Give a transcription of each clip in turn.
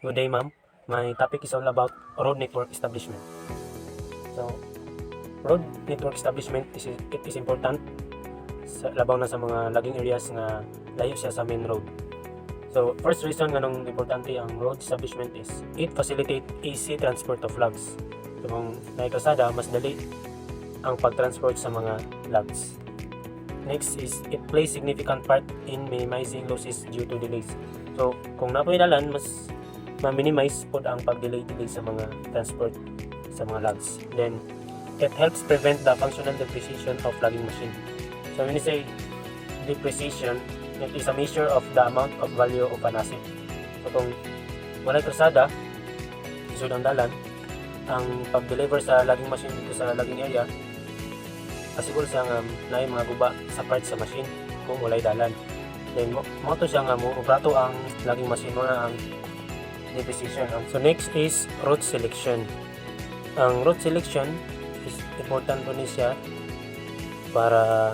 Good day, ma'am. My topic is all about road network establishment. So, road network establishment is important sa labaw na sa mga laging areas nga layo siya sa main road. So, first reason nga nung importante ang road establishment is it facilitate easy transport of logs. So, kung naikasada, mas dali ang pag-transport sa mga logs. Next is it plays significant part in minimizing losses due to delays. So, kung napoy dalan, mas ma-minimize po ang pag-delay sa mga transport sa mga logs. Then, it helps prevent the functional depreciation of logging machine. So, when you say depreciation, it is a measure of the amount of value of an asset. So, kung wala krasada, isod ang dalan, ang pag-deliver sa logging machine dito sa logging area, asiguro siya nga na mga guba sa parts sa machine kung walay dalan. Then, mo to siya nga mo oprato ang logging machine mo na ang depreciation. So next is route selection. Ang route selection is important po ni siya para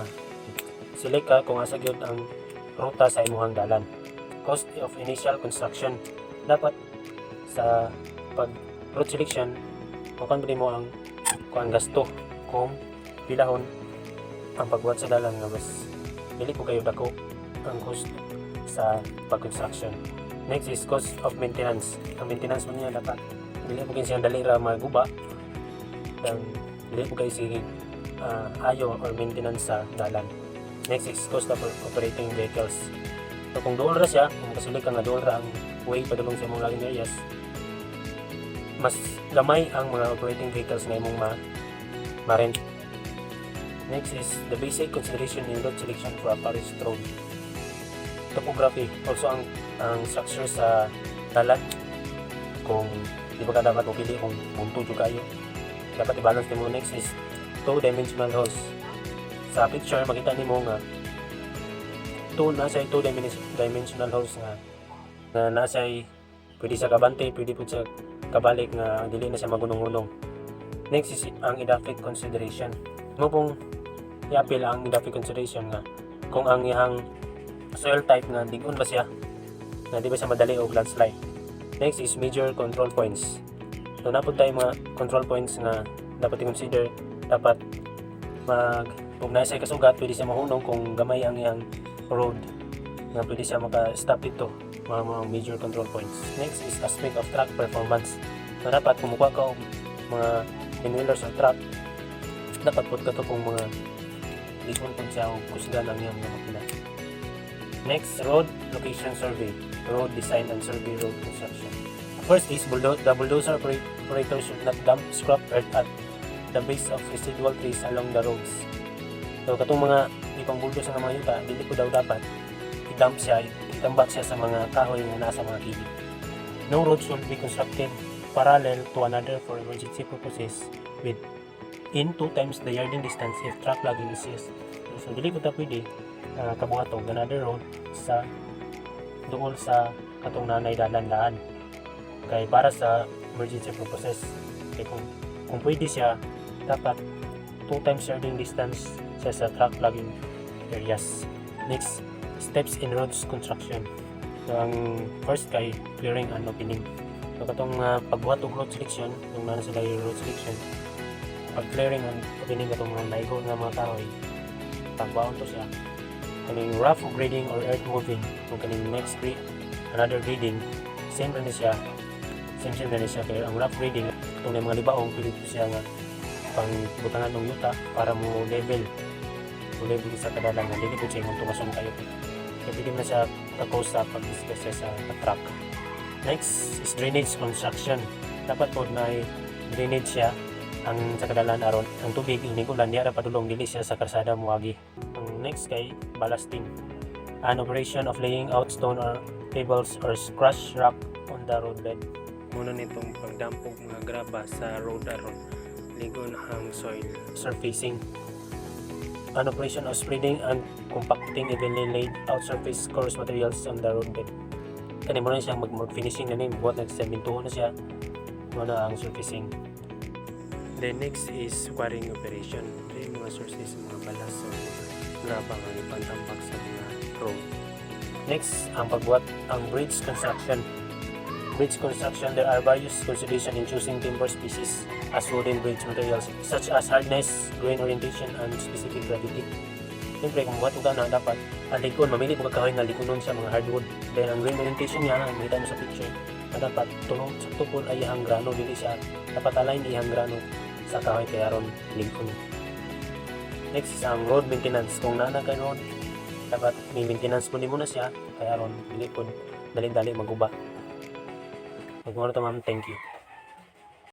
select ka kung asa gyud ang ruta sa imuhang dalan. Cost of initial construction. Dapat sa pag route selection makan mo ang gasto kung pilahon ang pagbuhat sa dalan nga mas dili po kayo dako ang cost sa pag-construction. Next is cost of maintenance. Ang maintenance mo niya dapat dili mo siya dali ra maguba dan dili mo kayo sige ayo or maintenance sa dalan. Next is cost of operating vehicles. So kung dool ra siya, kung kasulig ka nga dool ra ang way padulong sa imong laging areas, mas gamay ang mga operating vehicles na imong ma-rent. Next is the basic consideration in route selection for a parish road. Topography, also ang structure sa dalan. Kung di ba ka dapat mapili kung punto juga kayo, dapat i-balance nimo. Next is two-dimensional holes. Sa picture makita nimo nga nasa two-dimensional holes nga nasa pwede sa kabante, pwede po sa kabalik nga dili na siya magunong-unong. Next is ang edaphic consideration. Mo pong i-appeal ang edaphic consideration nga kung ang iyang soil type nga digon ba siya na di ba siya madali o landslide. Next is major control points. So napod tayo mga control points nga dapat i-consider. Dapat kung nasa kasugat pwede siya mahunong kung gamay ang iyang road nga pwede siya maka-stop dito, mga major control points. Next is aspect of track performance. So dapat kung mukha ka mga pinwheelers or truck, dapat pud ka to kung mga likon po siya o kusgan ang iyang makina. Next, road location survey, road design and survey road construction. First is the bulldozer operator should not dump scrap earth at the base of residual trees along the roads. So katong mga ipang bulldozer nga mga yuta, dili ko daw dapat i-dump siya, itambak siya sa mga kahoy nga nasa mga gilid. No road should be constructed parallel to another for emergency purposes with in 2 times the yarding distance if truck logging is used. So dili ko ta pwede kabuhatog another road sa dool sa katong nanay dalan kay para sa emergency purposes. Kay kung pwede siya, dapat 2 times yarding distance siya sa truck logging areas. Next, steps in roads construction. So ang first kay clearing and opening. So katong pagbuhat og road selection, yung nana sila yung road selection, pag clearing and opening katong mga naigo nga mga kahoy, pagbaon to siya kaning rough grading or earth moving. Kung kaning next another grading, same na siya kaya ang rough grading kung may mga libaong pwede po siya nga pang butangan ng yuta para mo level sa kadalang nga dili po siya kung tumasun kayo kaya pwede na siya kakos sa pag-discuss siya sa truck. Next is drainage construction. Dapat po na drainage siya ang sa kadalan aron ang tubig inigulan diya padulong dili siya sa kalsada muagi. Ang next kay ballasting, an operation of laying out stone or pebbles or crushed rock on the roadbed. Muna nitong pagdampog mga graba sa road aron ligon ang soil surfacing. An operation of spreading and compacting evenly laid out surface coarse materials on the roadbed. Kani mo na siyang mag-finishing na rin, buhat nagsementuho na siya, muna ang surfacing. Then next is quarrying operation. Ito yung mga sources, mga balas o graba nga ipantambak sa mga road. Next, ang pagbuhat ang bridge construction. bridge construction, there are various consideration in choosing timber species as wooden bridge materials such as hardness, grain orientation, and specific gravity. Siyempre, kung buhat ka na, dapat ang likon, mamili mo kakahoy nga likonon sa mga hardwood. Then ang grain orientation niya, ang makita mo sa picture, na dapat tunong sa tukol ay ihang grano, dili siya dapat align ihang grano sa kahoy kaya ron likon. Next is ang road maintenance. Kung naana kay road, dapat may maintenance mo na siya kaya ron likod dali-dali maguba. Magmuna to ma'am, thank you.